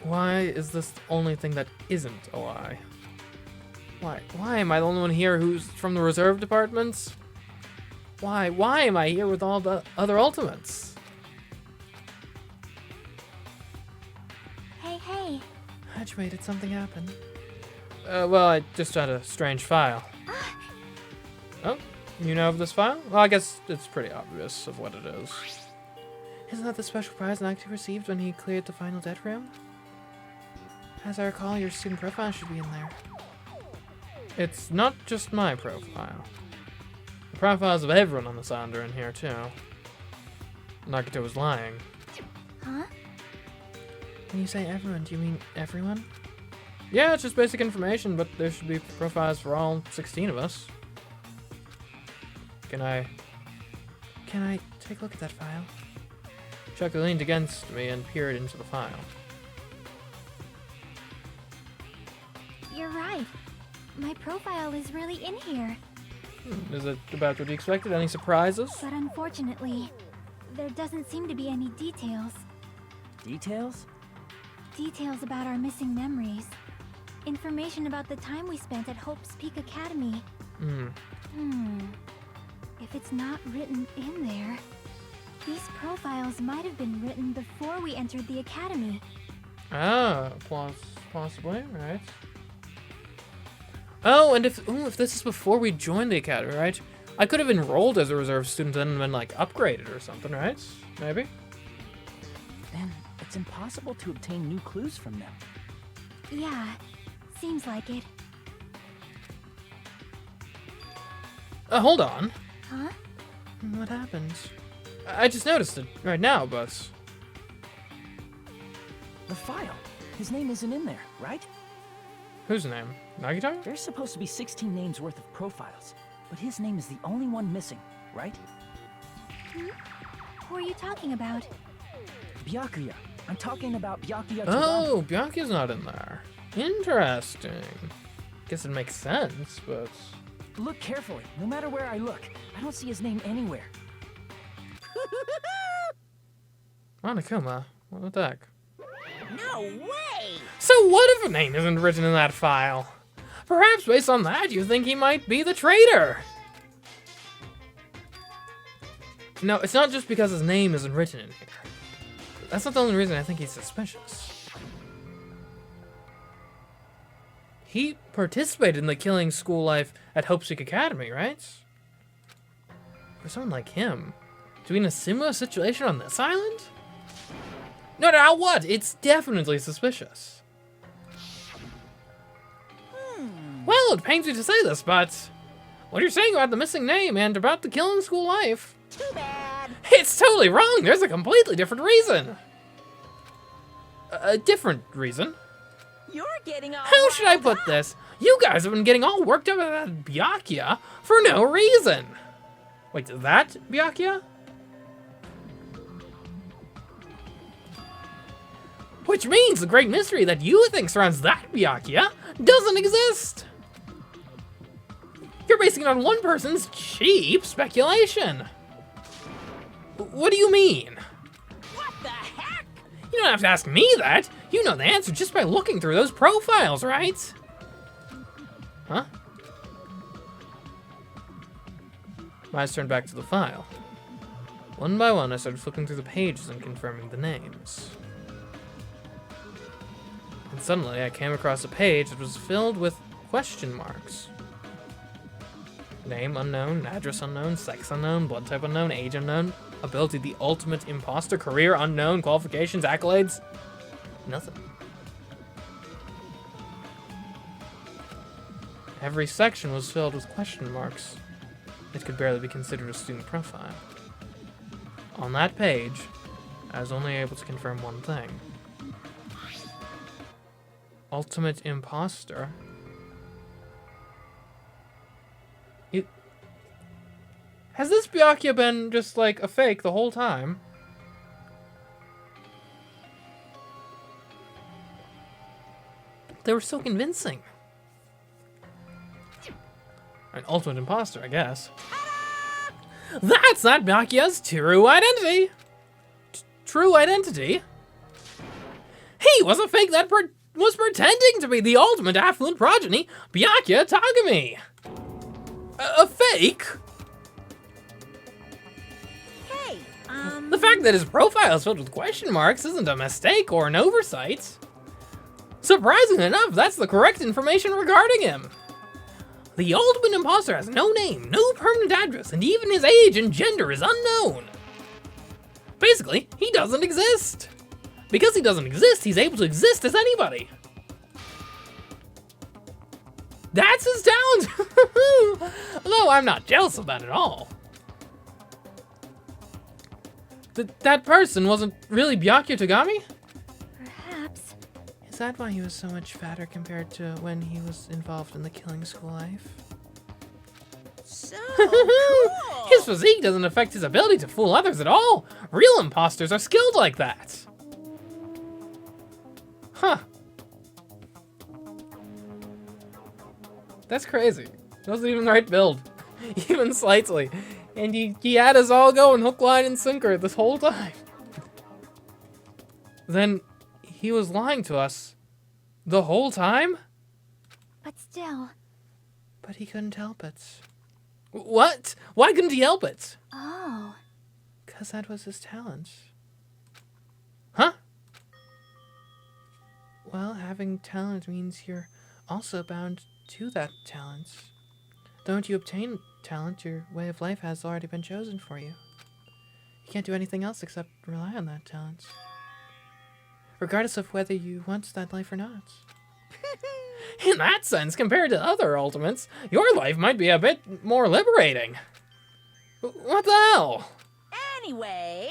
Speaker 1: Why is this the only thing that isn't a lie? Why am I the only one here who's from the reserve departments? Why am I here with all the other ultimates?
Speaker 4: Hey.
Speaker 3: Hajime, did something happen?
Speaker 1: Well, I just had a strange file. Oh, you know of this file? Well, I guess it's pretty obvious of what it is.
Speaker 3: Isn't that the special prize Nagito received when he cleared the final dead room? As I recall, your student profile should be in there.
Speaker 1: It's not just my profile. The profiles of everyone on this island are in here, too. Nagito was lying.
Speaker 4: Huh?
Speaker 3: When you say everyone, do you mean everyone?
Speaker 1: Yeah, it's just basic information, but there should be profiles for all 16 of us. Can I
Speaker 3: take a look at that file?
Speaker 1: Chuck leaned against me and peered into the file.
Speaker 4: You're right. My profile is really in here.
Speaker 1: Is it about what you expected? Any surprises?
Speaker 4: But unfortunately, there doesn't seem to be any details.
Speaker 2: Details?
Speaker 4: Details about our missing memories. Information about the time we spent at Hope's Peak Academy. If it's not written in there, these profiles might have been written before we entered the academy.
Speaker 1: Ah, possibly, right? Oh, and if this is before we joined the academy, right? I could have enrolled as a reserve student and been, like, upgraded or something, right? Maybe?
Speaker 2: Then it's impossible to obtain new clues from them.
Speaker 4: Yeah, seems like it.
Speaker 1: Hold on.
Speaker 4: Huh?
Speaker 3: What happened?
Speaker 1: I just noticed it right now, but...
Speaker 2: The file. His name isn't in there, right?
Speaker 1: Whose name? Nagito?
Speaker 2: There's supposed to be 16 names worth of profiles, but his name is the only one missing, right?
Speaker 4: Who are you talking about?
Speaker 2: Byakuya. I'm talking about Byakuya.
Speaker 1: Oh, Byakuya's not in there. Interesting. Guess it makes sense, but...
Speaker 2: Look carefully. No matter where I look, I don't see his name anywhere.
Speaker 1: Monokuma? What the heck?
Speaker 5: No way!
Speaker 1: So what if a name isn't written in that file? Perhaps based on that, you think he might be the traitor. No, it's not just because his name isn't written in here. That's not the only reason I think he's suspicious. He participated in the killing school life at Hopeseek Academy, right? For someone like him, to be in a similar situation on this island? No, no, what? It's definitely suspicious. Well, it pains me to say this, but what you're saying about the missing name and about the killing school life,
Speaker 5: Too bad.
Speaker 1: it's totally wrong. There's a completely different reason. A different reason?
Speaker 5: You're getting all
Speaker 1: How should I
Speaker 5: riled
Speaker 1: put
Speaker 5: up.
Speaker 1: this? You guys have been getting all worked up about that Byakuya for no reason. Wait, that Byakuya? Which means the great mystery that you think surrounds that Byakuya doesn't exist. You're basing it on one person's cheap speculation. What do you mean?
Speaker 5: What the heck?
Speaker 1: You don't have to ask me that. You know the answer just by looking through those profiles, right? Huh? My eyes turned back to the file. One by one, I started flipping through the pages and confirming the names. And suddenly, I came across a page that was filled with question marks. Name unknown, address unknown, sex unknown, blood type unknown, age unknown, ability the ultimate imposter, career unknown, qualifications, accolades, nothing. Every section was filled with question marks. It could barely be considered a student profile. On that page, I was only able to confirm one thing. Ultimate imposter? Has this Byakuya been just like a fake the whole time? They were so convincing. An ultimate imposter, I guess. That's not Byakuya's true identity! True identity? He was a fake that was pretending to be the ultimate affluent progeny, Byakuya Tagami! A fake?
Speaker 5: Hey,
Speaker 1: The fact that his profile is filled with question marks isn't a mistake or an oversight. Surprisingly enough, that's the correct information regarding him. The ultimate imposter has no name, no permanent address, and even his age and gender is unknown. Basically, he doesn't exist. Because he doesn't exist, he's able to exist as anybody. That's his talent! Though I'm not jealous of that at all. That person wasn't really Byakuya Tagami?
Speaker 4: Perhaps.
Speaker 3: Is that why he was so much fatter compared to when he was involved in the killing school life?
Speaker 5: so cool.
Speaker 1: His physique doesn't affect his ability to fool others at all. Real imposters are skilled like that. Huh. That's crazy. Wasn't even the right build. Even slightly. And he had us all going hook, line, and sinker this whole time. Then he was lying to us the whole time?
Speaker 4: But still.
Speaker 3: But he couldn't help it.
Speaker 1: What? Why couldn't he help it?
Speaker 4: Oh.
Speaker 3: 'Cause that was his talent.
Speaker 1: Huh?
Speaker 3: Well, having talent means you're also bound to that talent. Don't you obtain talent, your way of life has already been chosen for you. You can't do anything else except rely on that talent. Regardless of whether you want that life or not.
Speaker 1: In that sense, compared to other ultimates, your life might be a bit more liberating. What the hell?
Speaker 5: Anyway,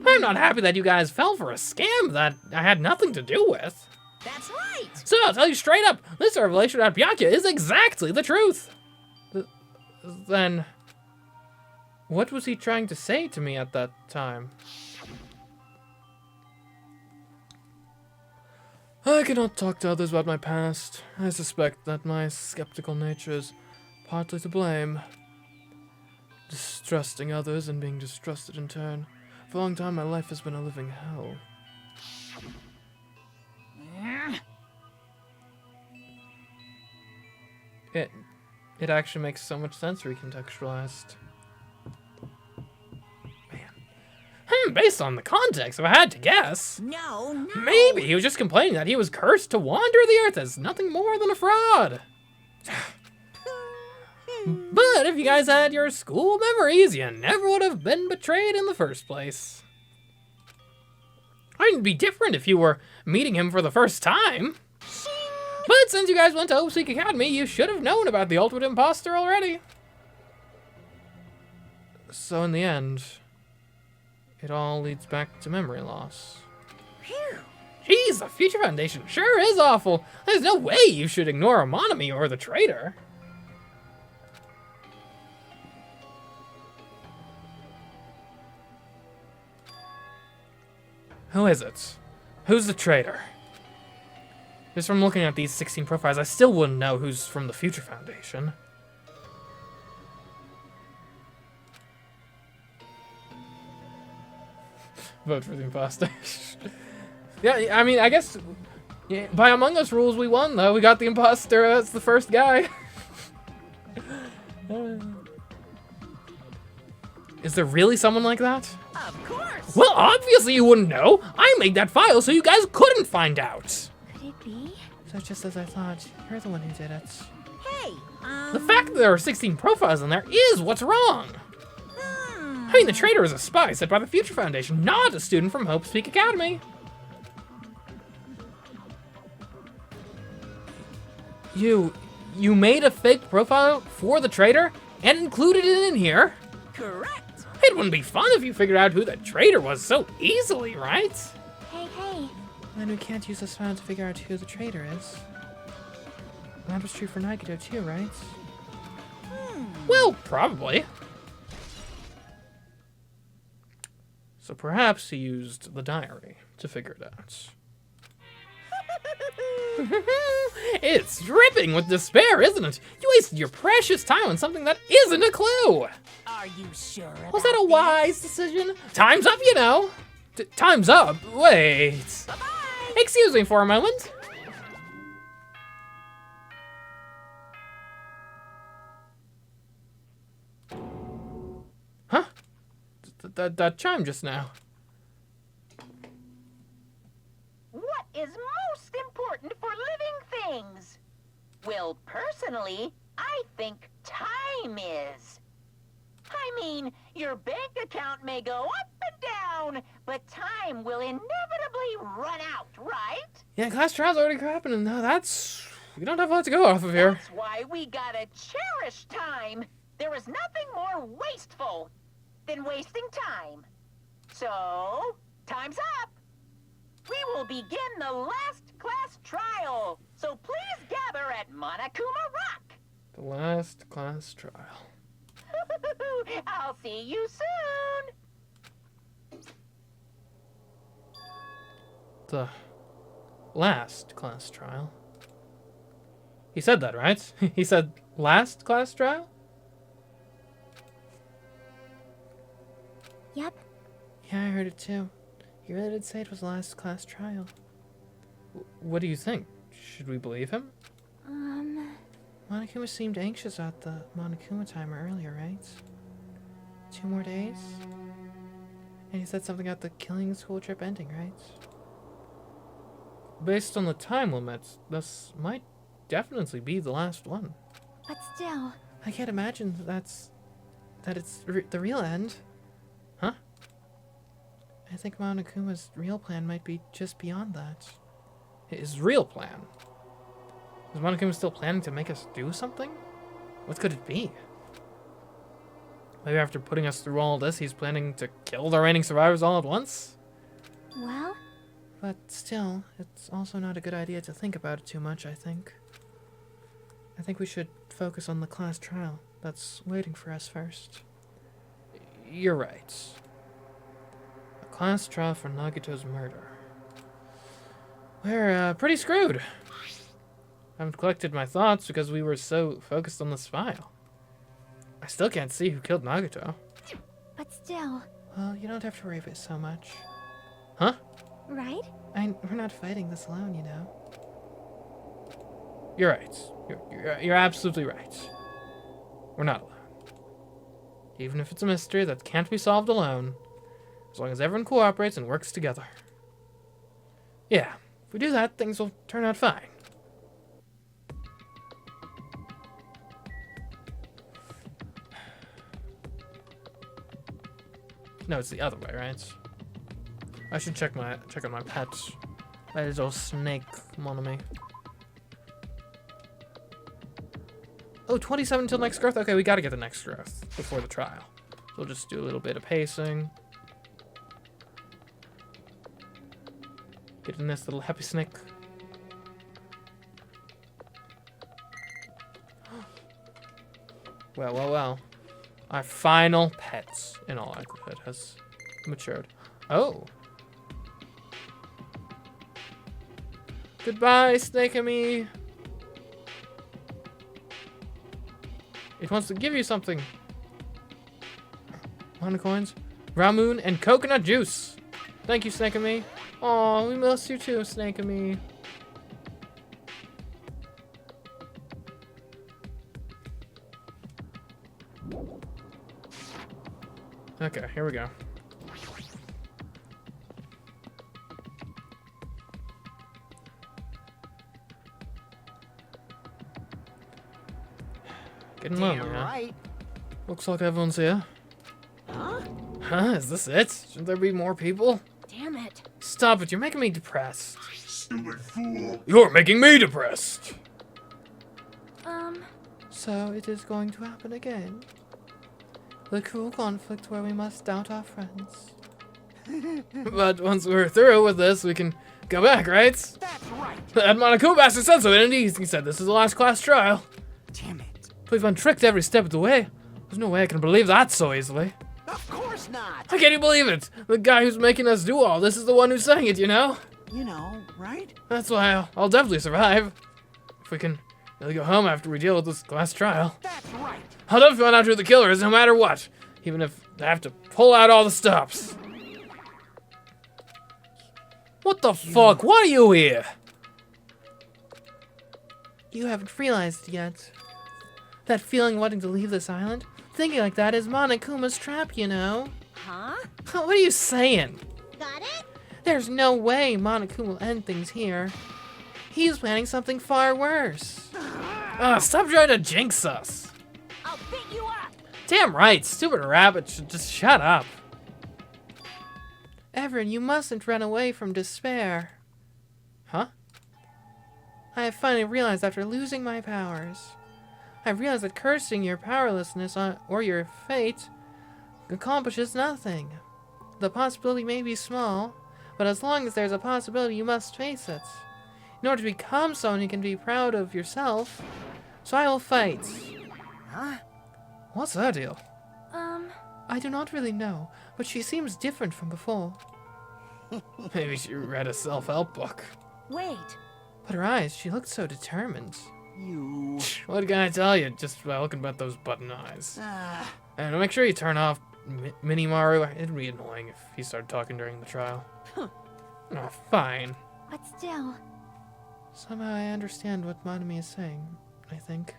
Speaker 1: I'm not happy that you guys fell for a scam that I had nothing to do with.
Speaker 5: that's right.
Speaker 1: So I'll tell you straight up, this revelation about Byakuya is exactly the truth. Then, what was he trying to say to me at that time?
Speaker 3: I cannot talk to others about my past. I suspect that my skeptical nature is partly to blame. Distrusting others and being distrusted in turn. For a long time, my life has been a living hell. It actually makes so much sense recontextualized. Man. Based on the context, if I had to guess,
Speaker 5: No.
Speaker 3: maybe he was just complaining that he was cursed to wander the earth as nothing more than a fraud. But if you guys had your school memories, you never would have been betrayed in the first place. It'd be different if you were meeting him for the first time. But since you guys went to Oak Academy, you should have known about the ultimate imposter already. So in the end, it all leads back to memory loss. Jeez, the Future Foundation sure is awful. There's no way you should ignore Monokuma or the traitor. Who is it? Who's the traitor? Just from looking at these 16 profiles, I still wouldn't know who's from the Future Foundation. Vote for the imposter. Yeah, I mean, I guess yeah, by Among Us rules we won, though. We got the imposter as the first guy. Is there really someone like that?
Speaker 5: Of course.
Speaker 3: Well, obviously you wouldn't know. I made that file so you guys couldn't find out.
Speaker 4: Could it be?
Speaker 3: So just as I thought, you're the one who did it.
Speaker 5: Hey,
Speaker 3: The fact that there are 16 profiles in there is what's wrong. I mean, the traitor is a spy set by the Future Foundation, not a student from Hope's Peak Academy. You made a fake profile for the traitor and included it in here?
Speaker 5: correct.
Speaker 3: It wouldn't be fun if you figured out who the traitor was so easily, right?
Speaker 4: Hey, hey.
Speaker 3: Then we can't use this file to figure out who the traitor is. That was true for Nagito too, right? Well, probably. So perhaps he used the diary to figure it out. It's dripping with despair, isn't it? You wasted your precious time on something that isn't a clue.
Speaker 5: Are you sure about
Speaker 3: Was that a wise decision? Time's up, you know. Time's up? Wait.
Speaker 5: Bye-bye.
Speaker 3: Excuse me for a moment. Huh? That chime just now.
Speaker 5: What is most important for living things? Well, personally, I think time is. I mean, your bank account may go up and down, but time will inevitably run out, right?
Speaker 3: Yeah, class trial's already happening. No, we don't have a lot to go off of here.
Speaker 5: That's why we gotta cherish time. There is nothing more wasteful than wasting time. So, time's up. We will begin the last class trial. So please gather at Monokuma Rock.
Speaker 3: The last class trial.
Speaker 5: I'll see you soon.
Speaker 3: The last class trial. He said that, right? He said last class trial?
Speaker 4: Yep.
Speaker 3: Yeah, I heard it too. He really did say it was last class trial. What do you think? Should we believe him? Monokuma seemed anxious about the Monokuma timer earlier, right? 2 more days? And he said something about the killing school trip ending, right? Based on the time limits, this might definitely be the last one.
Speaker 4: But still.
Speaker 3: I can't imagine that it's the real end. Huh? I think Monokuma's real plan might be just beyond that. His real plan? Is Monokuma still planning to make us do something? What could it be? Maybe after putting us through all this, he's planning to kill the reigning survivors all at once?
Speaker 4: Well?
Speaker 3: But still, it's also not a good idea to think about it too much, I think. I think we should focus on the class trial that's waiting for us first. You're right. A class trial for Nagito's murder.
Speaker 1: we're pretty screwed. I haven't collected my thoughts because we were so focused on this file. I still can't see who killed Nagato.
Speaker 4: But still,
Speaker 3: Well, you don't have to worry about it so much.
Speaker 1: Huh?
Speaker 4: right?
Speaker 3: We're not fighting this alone, you know.
Speaker 1: You're right. You're absolutely right. We're not alone. Even if it's a mystery that can't be solved alone, as long as everyone cooperates and works together. Yeah, if we do that, things will turn out fine. No, it's the other way, right? I should check on my pet. That little snake, Monokuma. Oh, 27 till next growth? Okay, we gotta get the next growth before the trial. So we'll just do a little bit of pacing. Get in this little happy snake. Well. Our final pets, in all likelihood, has matured. Oh. Goodbye, Snake-a-me. It wants to give you something. Monocoins, Ramoon, and coconut juice. Thank you, Snake-a-me. Aw, we miss you too, Snake-a-me. Okay, here we go. Getting lonely, huh?
Speaker 2: Right.
Speaker 1: Looks like everyone's here.
Speaker 2: Huh?
Speaker 1: Huh? Is this it? Shouldn't there be more people?
Speaker 4: Damn it.
Speaker 1: Stop it, you're making me depressed. Silly fool. You're making me depressed.
Speaker 3: So it is going to happen again. The cruel conflict where we must doubt our friends.
Speaker 1: But once we're through with this, we can go back, right?
Speaker 2: That's right.
Speaker 1: That Monokuma bastard said so, didn't he? He said this is the last class trial.
Speaker 2: Damn it.
Speaker 1: We've been tricked every step of the way. There's no way I can believe that so easily.
Speaker 2: Of course not.
Speaker 1: How can you believe it? The guy who's making us do all this is the one who's saying it, you know?
Speaker 2: You know, right?
Speaker 1: That's why I'll definitely survive. If we can really go home after we deal with this last trial.
Speaker 2: That's right.
Speaker 1: I'll definitely find out who the killer is no matter what. Even if I have to pull out all the stops. What the fuck? Why are you here?
Speaker 3: You haven't realized yet. That feeling wanting to leave this island? Thinking like that is Monokuma's trap, you know.
Speaker 4: Huh?
Speaker 1: What are you saying?
Speaker 4: Got it?
Speaker 3: There's no way Monokuma will end things here. He's planning something far worse.
Speaker 1: Stop trying to jinx us.
Speaker 4: I'll beat you up.
Speaker 1: Damn right, stupid rabbit should just shut up.
Speaker 3: Everin, you mustn't run away from despair.
Speaker 1: Huh?
Speaker 3: I have finally realized after losing my powers. I've realized that cursing your powerlessness or your fate accomplishes nothing. The possibility may be small, but as long as there's a possibility, you must face it. In order to become someone you can be proud of yourself, so I will fight.
Speaker 2: Huh?
Speaker 1: What's that deal?
Speaker 3: I do not really know, but she seems different from before.
Speaker 1: Maybe she read a self-help book.
Speaker 4: Wait.
Speaker 3: But her eyes, she looked so determined.
Speaker 2: You.
Speaker 1: What can I tell you just by looking at those button eyes?
Speaker 2: Ah.
Speaker 1: And make sure you turn off Minimaru. It'd be annoying if he started talking during the trial. Oh, fine.
Speaker 4: But still.
Speaker 3: Somehow I understand what Monami is saying, I think.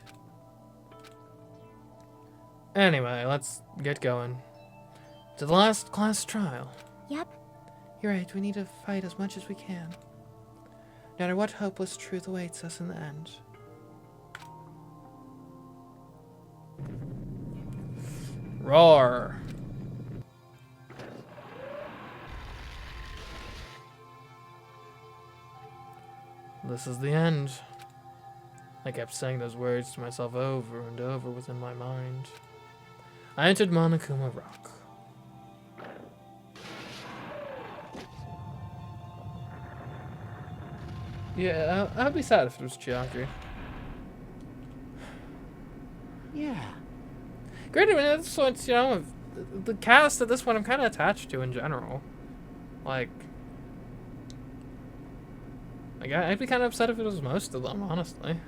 Speaker 1: Anyway, let's get going. To the last class trial.
Speaker 4: Yep.
Speaker 3: You're right, we need to fight as much as we can. No matter what hopeless truth awaits us in the end.
Speaker 1: Roar. This is the end. I kept saying those words to myself over and over within my mind. I entered Monokuma Rock. Yeah, I'd be sad if it was Chiaki.
Speaker 2: Yeah.
Speaker 1: Great, I mean, that's what's, you know, the cast of this one I'm kind of attached to in general. Like, Like, I'd be kind of upset if it was most of them, honestly.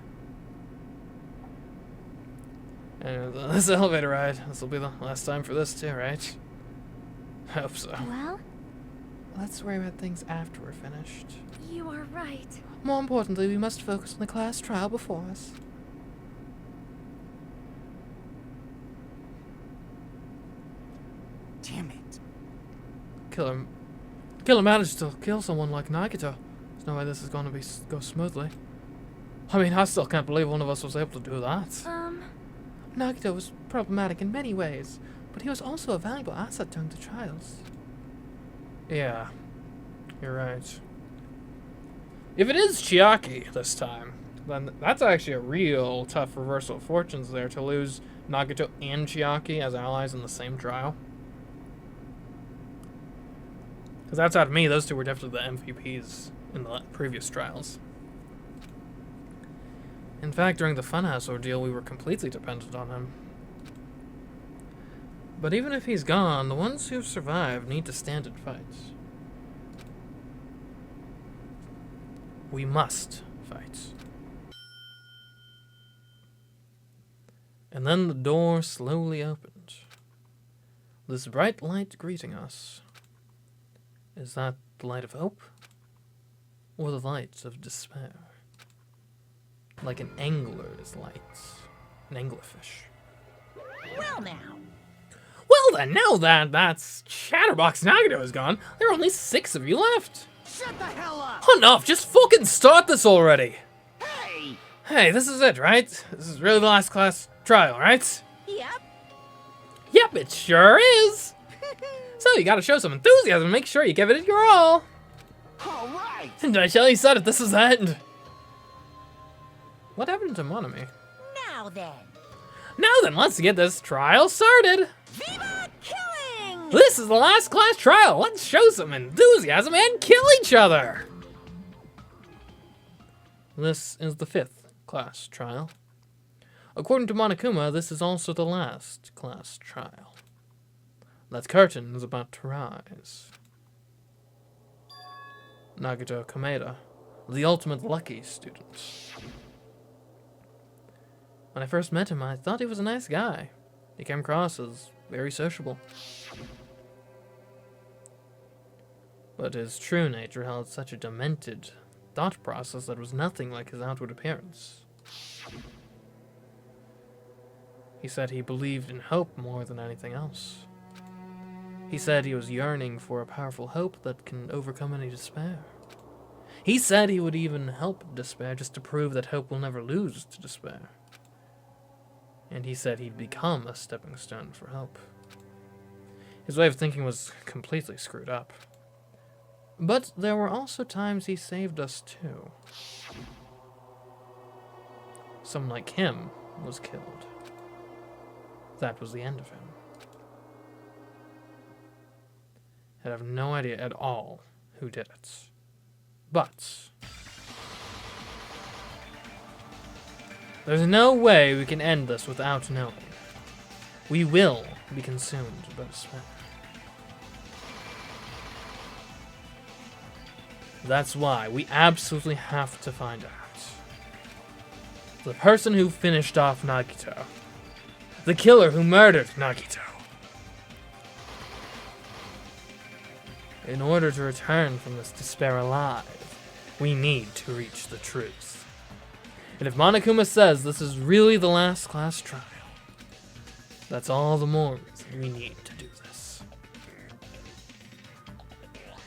Speaker 1: And this elevator ride, this will be the last time for this too, right? I hope so.
Speaker 4: Well,
Speaker 1: Let's worry about things after we're finished.
Speaker 4: you are right.
Speaker 1: More importantly, we must focus on the class trial before us.
Speaker 2: Damn it.
Speaker 1: Killer managed to kill someone like Nagito. There's no way this is going to go smoothly. I mean, I still can't believe one of us was able to do that. Nagito was problematic in many ways, but he was also a valuable asset during the trials. Yeah, you're right. If it is Chiaki this time, then that's actually a real tough reversal of fortunes there, to lose Nagito and Chiaki as allies in the same trial. Because outside of me, those two were definitely the MVPs in the previous trials. In fact, during the Funhouse ordeal, we were completely dependent on him. But even if he's gone, the ones who've survived need to stand and fight. We must fight. And then the door slowly opened. This bright light greeting us. Is that the light of hope? Or the light of despair? Like an angler's light. An anglerfish.
Speaker 5: Well now.
Speaker 1: Well then, now that's Chatterbox Nagito is gone, there are only 6 of you left.
Speaker 2: Shut the hell up!
Speaker 1: Enough! Just fucking start this already!
Speaker 2: Hey!
Speaker 1: Hey, this is it, right? This is really the last class trial, right?
Speaker 5: Yep.
Speaker 1: Yep, it sure is! So you gotta show some enthusiasm and make sure you give it your all.
Speaker 2: Alright!
Speaker 1: And I tell you, said it, this is the end. What happened to Monami?
Speaker 5: Now then.
Speaker 1: Now then, let's get this trial started!
Speaker 5: Viva killing!
Speaker 1: This is the last class trial! Let's show some enthusiasm and kill each other! This is the 5th class trial. According to Monokuma, this is also the last class trial. That curtain is about to rise. Nagito Kameda, the ultimate lucky student. When I first met him, I thought he was a nice guy. He came across as very sociable. But his true nature held such a demented thought process that was nothing like his outward appearance. He said he believed in hope more than anything else. He said he was yearning for a powerful hope that can overcome any despair. He said he would even help despair just to prove that hope will never lose to despair. And he said he'd become a stepping stone for hope. His way of thinking was completely screwed up. But there were also times he saved us too. Someone like him was killed. That was the end of him. I have no idea at all who did it. But there's no way we can end this without knowing. We will be consumed by despair. That's why we absolutely have to find out. The person who finished off Nagito. The killer who murdered Nagito. In order to return from this despair alive, we need to reach the truth. And if Monokuma says this is really the last class trial, that's all the more reason we need to do this.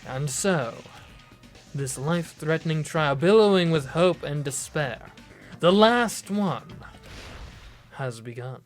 Speaker 1: And so, this life-threatening trial, billowing with hope and despair, the last one, has begun.